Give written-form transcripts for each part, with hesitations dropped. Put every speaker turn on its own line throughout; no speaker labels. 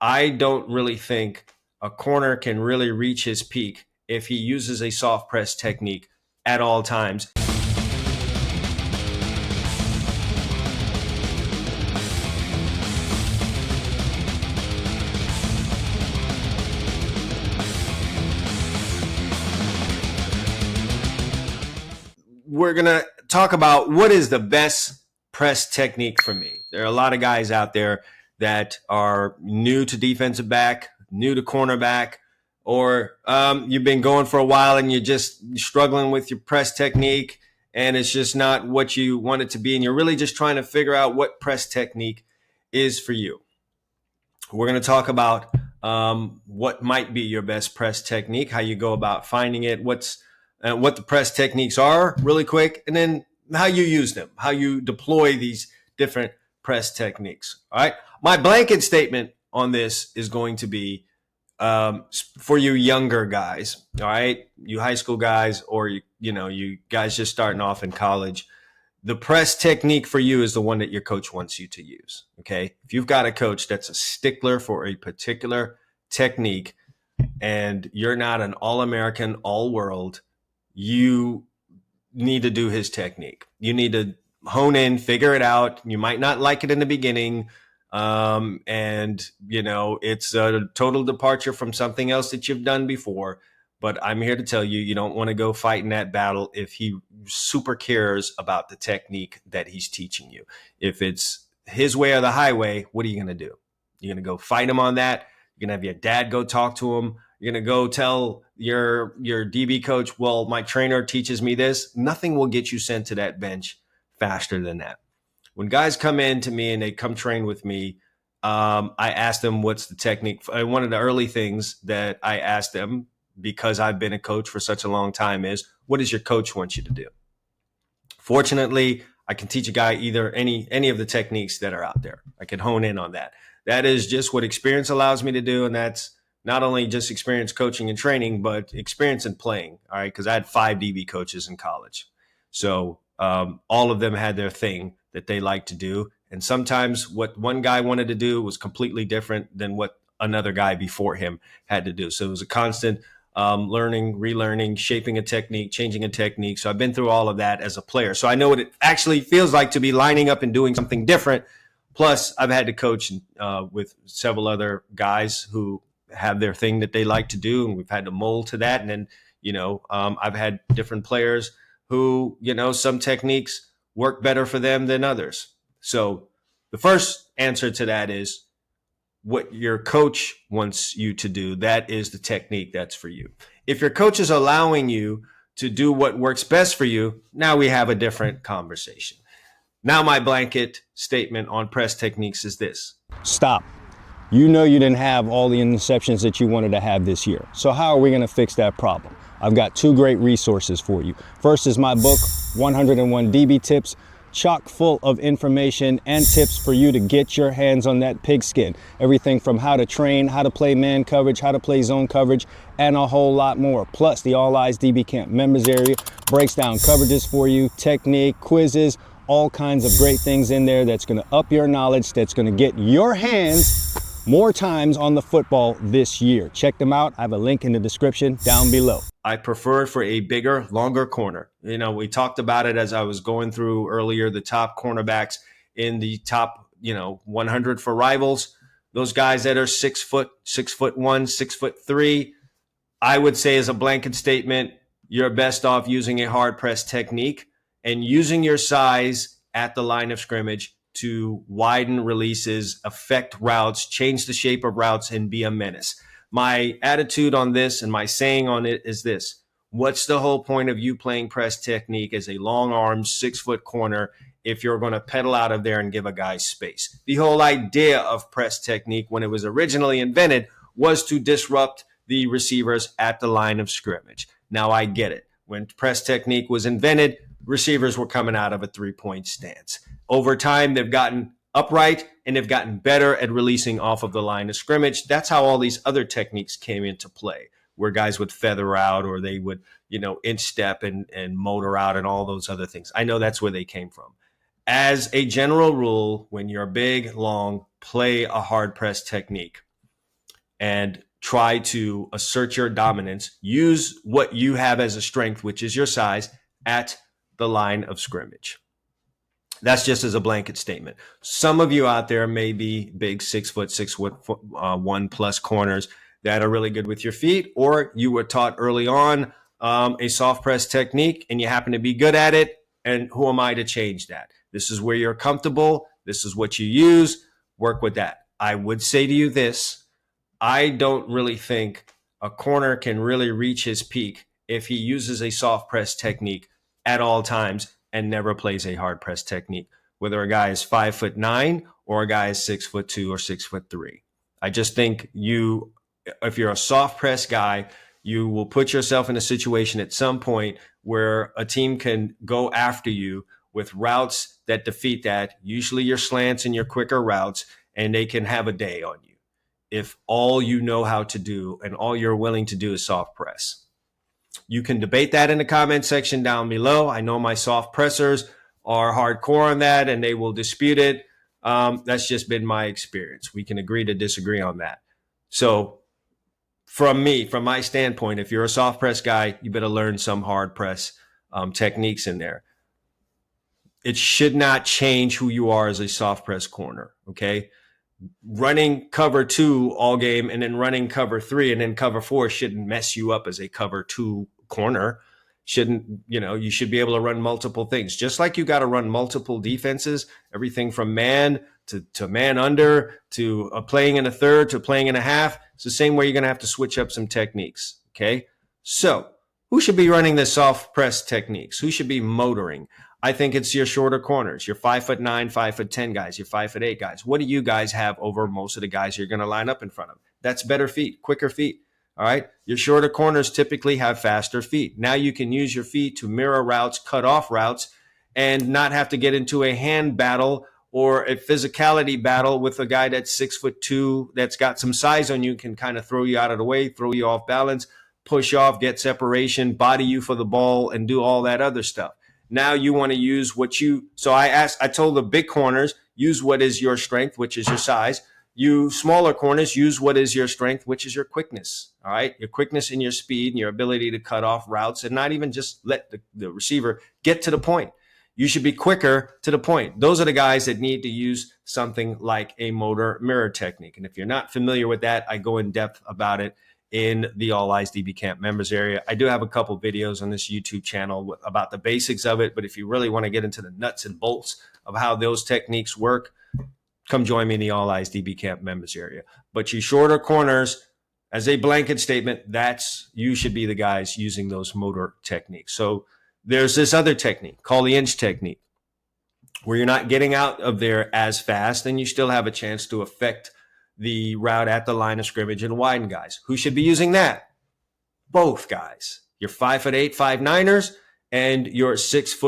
I don't really think a corner can really reach his peak if he uses a soft press technique at all times. We're going to talk about what is the best press technique for me. There are a lot of guys out there that are new to defensive back, new to cornerback, or you've been going for a while and you're just struggling with your press technique and it's just not what you want it to be. And you're really just trying to figure out what press technique is for you. We're going to talk about what might be your best press technique, how you go about finding it, what the press techniques are really quick, and then how you use them, how you deploy these different press techniques. All right. My blanket statement on this is going to be for you younger guys. All right. You high school guys, or you guys just starting off in college. The press technique for you is the one that your coach wants you to use. Okay. If you've got a coach that's a stickler for a particular technique and you're not an all-American, all-world, you need to do his technique. You need to hone in, figure it out. You might not like it in the beginning. And it's a total departure from something else that you've done before. But I'm here to tell you, you don't want to go fight in that battle if he super cares about the technique that he's teaching you. If it's his way or the highway, what are you going to do? You're going to go fight him on that. You're going to have your dad go talk to him. You're going to go tell your DB coach, well, my trainer teaches me this. Nothing will get you sent to that bench faster than that. When guys come in to me and they come train with me, I ask them what's the technique. One of the early things that I ask them, because I've been a coach for such a long time, is what does your coach want you to do? Fortunately, I can teach a guy either any of the techniques that are out there. I can hone in on that. That is just what experience allows me to do, and that's not only just experience coaching and training, but experience in playing. All right, because I had 5 DB coaches in college, so all of them had their thing that they like to do, and sometimes what one guy wanted to do was completely different than what another guy before him had to do. So it was a constant learning, relearning, shaping a technique, changing a technique. So I've been through all of that as a player. So I know what it actually feels like to be lining up and doing something different. Plus, I've had to coach with several other guys who have their thing that they like to do, and we've had to mold to that. And then, I've had different players who, some techniques work better for them than others. So the first answer to that is what your coach wants you to do. That is the technique that's for you. If your coach is allowing you to do what works best for you, now we have a different conversation. Now my blanket statement on press techniques is this.
Stop. You know you didn't have all the interceptions that you wanted to have this year. So how are we going to fix that problem? I've got 2 great resources for you. First is my book, 101 DB Tips, chock full of information and tips for you to get your hands on that pigskin. Everything from how to train, how to play man coverage, how to play zone coverage, and a whole lot more. Plus, the All Eyes DB Camp members area breaks down coverages for you, technique, quizzes, all kinds of great things in there that's going to up your knowledge, that's going to get your hands more times on the football this year. Check them out. I have a link in the description down below.
I prefer for a bigger, longer corner. We talked about it as I was going through earlier, the top cornerbacks in the top, 100 for rivals. Those guys that are 6 foot, 6'1", 6'3", I would say as a blanket statement, you're best off using a hard press technique and using your size at the line of scrimmage to widen releases, affect routes, change the shape of routes, and be a menace. My attitude on this and my saying on it is this. What's the whole point of you playing press technique as a long-armed 6-foot corner if you're going to pedal out of there and give a guy space? The whole idea of press technique when it was originally invented was to disrupt the receivers at the line of scrimmage. Now I get it. When press technique was invented, receivers were coming out of a 3-point stance. Over time, they've gotten upright and they've gotten better at releasing off of the line of scrimmage. That's how all these other techniques came into play, where guys would feather out or they would, inch step and motor out and all those other things. I know that's where they came from. As a general rule, when you're big, long, play a hard press technique. and try to assert your dominance. Use what you have as a strength, which is your size, at the line of scrimmage. That's just as a blanket statement. Some of you out there may be big 6'1" one plus corners that are really good with your feet, or you were taught early on a soft press technique and you happen to be good at it. And who am I to change that? This is where you're comfortable. This is what you use. Work with that. I would say to you this: I don't really think a corner can really reach his peak if he uses a soft press technique at all times and never plays a hard press technique, whether a guy is 5'9" or a guy is 6'2" or 6'3". I just think if you're a soft press guy, you will put yourself in a situation at some point where a team can go after you with routes that defeat that, usually your slants and your quicker routes, and they can have a day on you if all you know how to do and all you're willing to do is soft press. You can debate that in the comment section down below. I know my soft pressers are hardcore on that and they will dispute it. That's just been my experience. We can agree to disagree on that. So from my standpoint, if you're a soft press guy, you better learn some hard press techniques in there. It should not change who you are as a soft press corner, okay? Running cover 2 all game and then running cover 3 and then cover 4 shouldn't mess you up as a cover 2 corner. You should be able to run multiple things, just like you got to run multiple defenses, everything from man to man under to playing in a third to playing in a half. It's the same way you're going to have to switch up some techniques. Okay. So who should be running the soft press techniques? Who should be motoring? I think it's your shorter corners, your 5'9", 5'10" guys, your 5'8" guys. What do you guys have over most of the guys you're going to line up in front of? That's better feet, quicker feet. All right. Your shorter corners typically have faster feet. Now you can use your feet to mirror routes, cut off routes, and not have to get into a hand battle or a physicality battle with a guy that's 6'2", that's got some size on you, can kind of throw you out of the way, throw you off balance, push off, get separation, body you for the ball, and do all that other stuff. Now you want to use I told the big corners, use what is your strength, which is your size. You smaller corners, use what is your strength, which is your quickness. All right. Your quickness and your speed and your ability to cut off routes and not even just let the receiver get to the point. You should be quicker to the point. Those are the guys that need to use something like a motor mirror technique. And if you're not familiar with that, I go in depth about it in the All Eyes DB Camp members area. I do have a couple videos on this YouTube channel about the basics of it, but if you really want to get into the nuts and bolts of how those techniques work, come join me in the All Eyes DB Camp members area. But you shorter corners, as a blanket statement, you should be the guys using those motor techniques. So there's this other technique called the inch technique, where you're not getting out of there as fast and you still have a chance to affect the route at the line of scrimmage and widen guys. Who should be using that? Both guys. Your 5'8", 5'9"ers and your 6'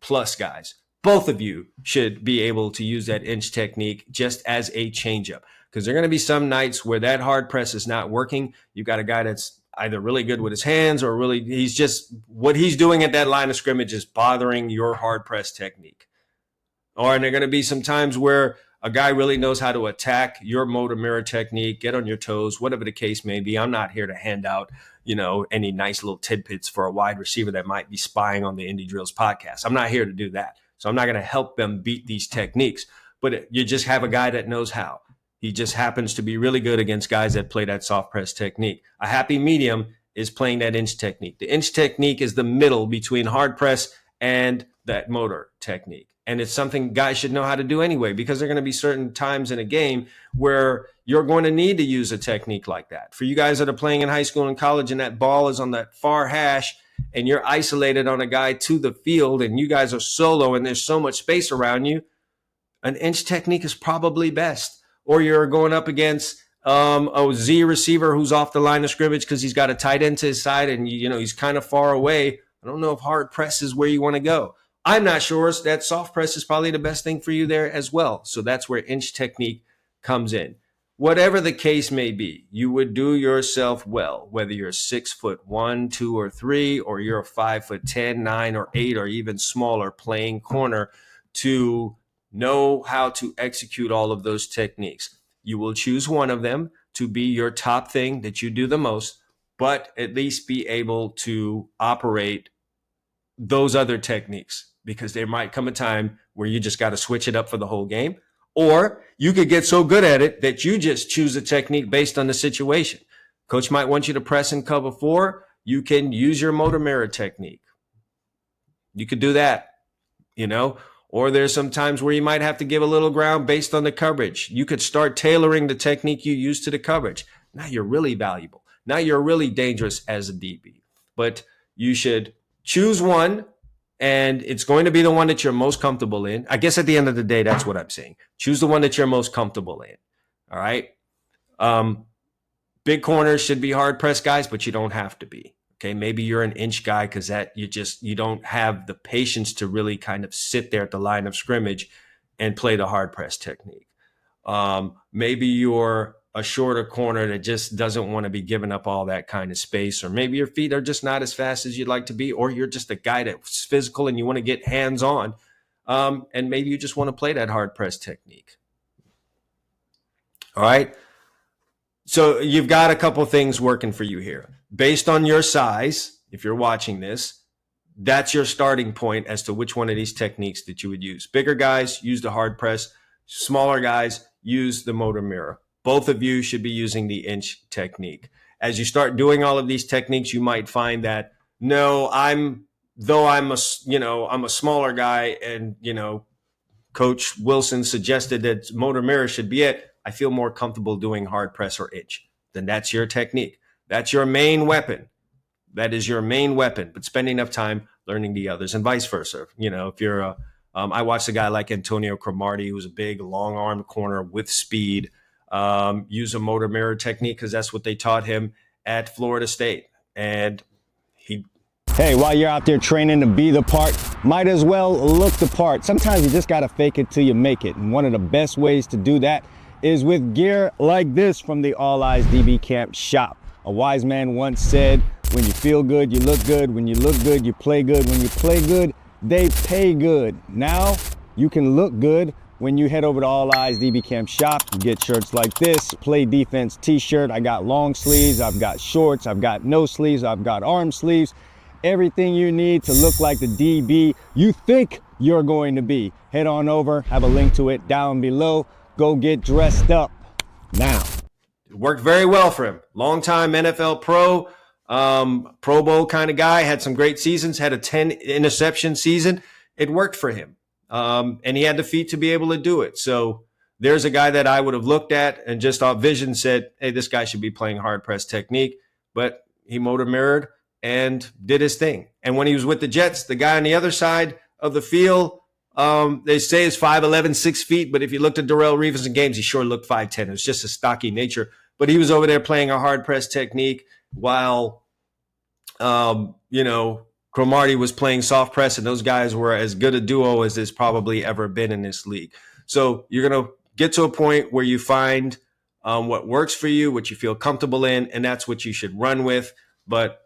plus guys. Both of you should be able to use that inch technique just as a changeup, because there are going to be some nights where that hard press is not working. You've got a guy that's either really good with his hands or what he's doing at that line of scrimmage is bothering your hard press technique. Or there are going to be some times where a guy really knows how to attack your motor mirror technique, get on your toes, whatever the case may be. I'm not here to hand out, any nice little tidbits for a wide receiver that might be spying on the Indy Drills podcast. I'm not here to do that. So I'm not going to help them beat these techniques, but you just have a guy that knows how. He just happens to be really good against guys that play that soft press technique. A happy medium is playing that inch technique. The inch technique is the middle between hard press and that motor technique. And it's something guys should know how to do anyway, because there are going to be certain times in a game where you're going to need to use a technique like that. For you guys that are playing in high school and college and that ball is on that far hash and you're isolated on a guy to the field and you guys are solo and there's so much space around you, an inch technique is probably best. Or you're going up against a Z receiver who's off the line of scrimmage because he's got a tight end to his side and he's kind of far away. I don't know if hard press is where you want to go. I'm not sure. That soft press is probably the best thing for you there as well. So that's where inch technique comes in. Whatever the case may be, you would do yourself well, whether you're 6'1", 2, or 3, or you're a 5'10", 9, or 8, or even smaller playing corner, to know how to execute all of those techniques. You will choose one of them to be your top thing that you do the most, but at least be able to operate those other techniques, because there might come a time where you just got to switch it up for the whole game. Or you could get so good at it that you just choose a technique based on the situation. Coach might want you to press and cover 4. You can use your motor mirror technique. You could do that, or there's some times where you might have to give a little ground based on the coverage. You could start tailoring the technique you use to the coverage. Now you're really valuable. Now you're really dangerous as a DB. But you should choose one, and it's going to be the one that you're most comfortable in. I guess at the end of the day, that's what I'm saying. Choose the one that you're most comfortable in. All right. Big corners should be hard press guys, but you don't have to be. Okay. Maybe you're an inch guy because you don't have the patience to really kind of sit there at the line of scrimmage and play the hard press technique. Maybe you're a shorter corner that just doesn't want to be giving up all that kind of space, or maybe your feet are just not as fast as you'd like to be, or you're just a guy that's physical and you want to get hands on, and maybe you just want to play that hard press technique. All right. So you've got a couple things working for you here. Based on your size, if you're watching this, that's your starting point as to which one of these techniques that you would use. Bigger guys, use the hard press. Smaller guys, use the motor mirror. Both of you should be using the inch technique. As you start doing all of these techniques, you might find that, no, I'm a smaller guy, and, Coach Wilson suggested that motor mirror should be it. I feel more comfortable doing hard press or inch. Then that's your technique. That's your main weapon. That is your main weapon, but spend enough time learning the others, and vice versa. If you're I watched a guy like Antonio Cromartie, who's a big, long-armed corner with speed, use a motor mirror technique because that's what they taught him at Florida State. And
hey, while you're out there training to be the part, might as well look the part. Sometimes you just got to fake it till you make it. And one of the best ways to do that is with gear like this from the All Eyes DB Camp shop. A wise man once said, when you feel good, you look good. When you look good, you play good. When you play good, they pay good. Now you can look good when you head over to All Eyes DB Camp shop. You get shirts like this, Play Defense t-shirt. I got long sleeves, I've got shorts, I've got no sleeves, I've got arm sleeves. Everything you need to look like the DB you think you're going to be. Head on over, have a link to it down below. Go get dressed up now.
It worked very well for him. Long-time NFL pro, Pro Bowl kind of guy, had some great seasons, had a 10 interception season. It worked for him. And he had the feet to be able to do it. So there's a guy that I would have looked at and just off vision said, hey, this guy should be playing hard press technique, but he motor mirrored and did his thing. And when he was with the Jets, the guy on the other side of the field, they say is 5'11", 6 feet, but if you looked at Darrelle Revis in games, he sure looked 5'10". It was just a stocky nature, but he was over there playing a hard press technique while, Cromartie was playing soft press, and those guys were as good a duo as there's probably ever been in this league. So you're going to get to a point where you find what works for you, what you feel comfortable in, and that's what you should run with. But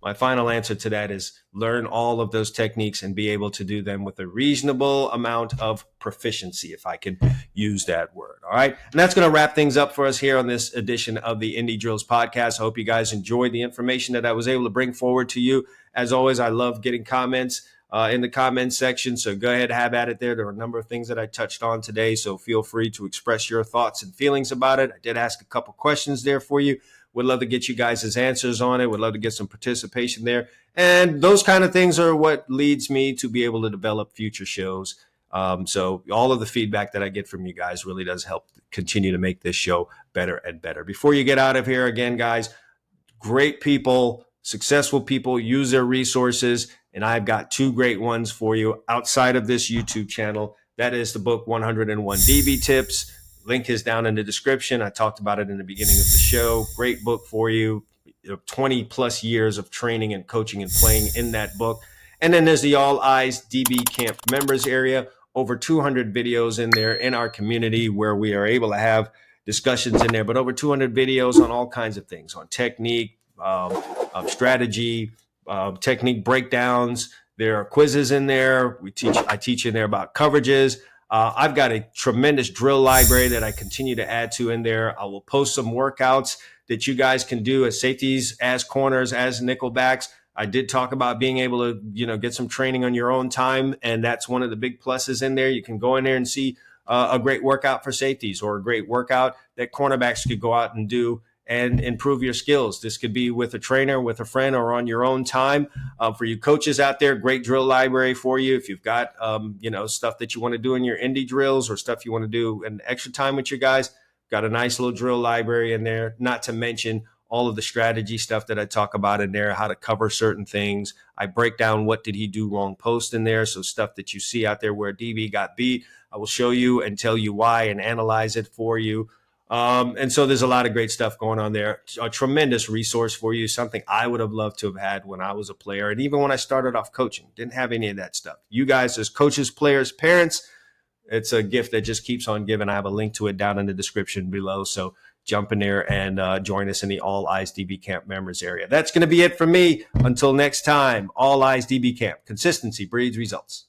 my final answer to that is learn all of those techniques and be able to do them with a reasonable amount of proficiency, if I can use that word. All right. And that's going to wrap things up for us here on this edition of the Indy Drills Podcast. I hope you guys enjoyed the information that I was able to bring forward to you. As always, I love getting comments in the comments section. So go ahead, have at it there. There are a number of things that I touched on today, so feel free to express your thoughts and feelings about it. I did ask a couple questions there for you. Would love to get you guys' answers on it. Would love to get some participation there. And those kind of things are what leads me to be able to develop future shows. So all of the feedback that I get from you guys really does help continue to make this show better and better. Before you get out of here, again, guys, great people, successful people use their resources. And I've got two great ones for you outside of this YouTube channel. That is the book 101 DB Tips. Link is down in the description. I talked about it in the beginning of the show. Great book for you. 20 plus years of training and coaching and playing in that book. And then there's the All Eyes DB Camp members area. Over 200 videos in there in our community where we are able to have discussions in there, but over 200 videos on all kinds of things, on technique, strategy, technique breakdowns. There are quizzes in there. I teach in there about coverages. I've got a tremendous drill library that I continue to add to in there. I will post some workouts that you guys can do as safeties, as corners, as nickelbacks. I did talk about being able to, get some training on your own time. And that's one of the big pluses in there. You can go in there and see a great workout for safeties or a great workout that cornerbacks could go out and do and improve your skills. This could be with a trainer, with a friend, or on your own time. For you coaches out there, great drill library for you. If you've got, stuff that you want to do in your Indy drills or stuff you want to do in extra time with your guys, got a nice little drill library in there, not to mention all of the strategy stuff that I talk about in there, how to cover certain things. I break down what did he do wrong post in there. So stuff that you see out there where DB got beat, I will show you and tell you why and analyze it for you. And so there's a lot of great stuff going on there. A tremendous resource for you, something I would have loved to have had when I was a player. And even when I started off coaching, didn't have any of that stuff. You guys as coaches, players, parents, it's a gift that just keeps on giving. I have a link to it down in the description below. So jump in there and join us in the All Eyes DB Camp members area. That's going to be it for me. Until next time, All Eyes DB Camp. Consistency breeds results.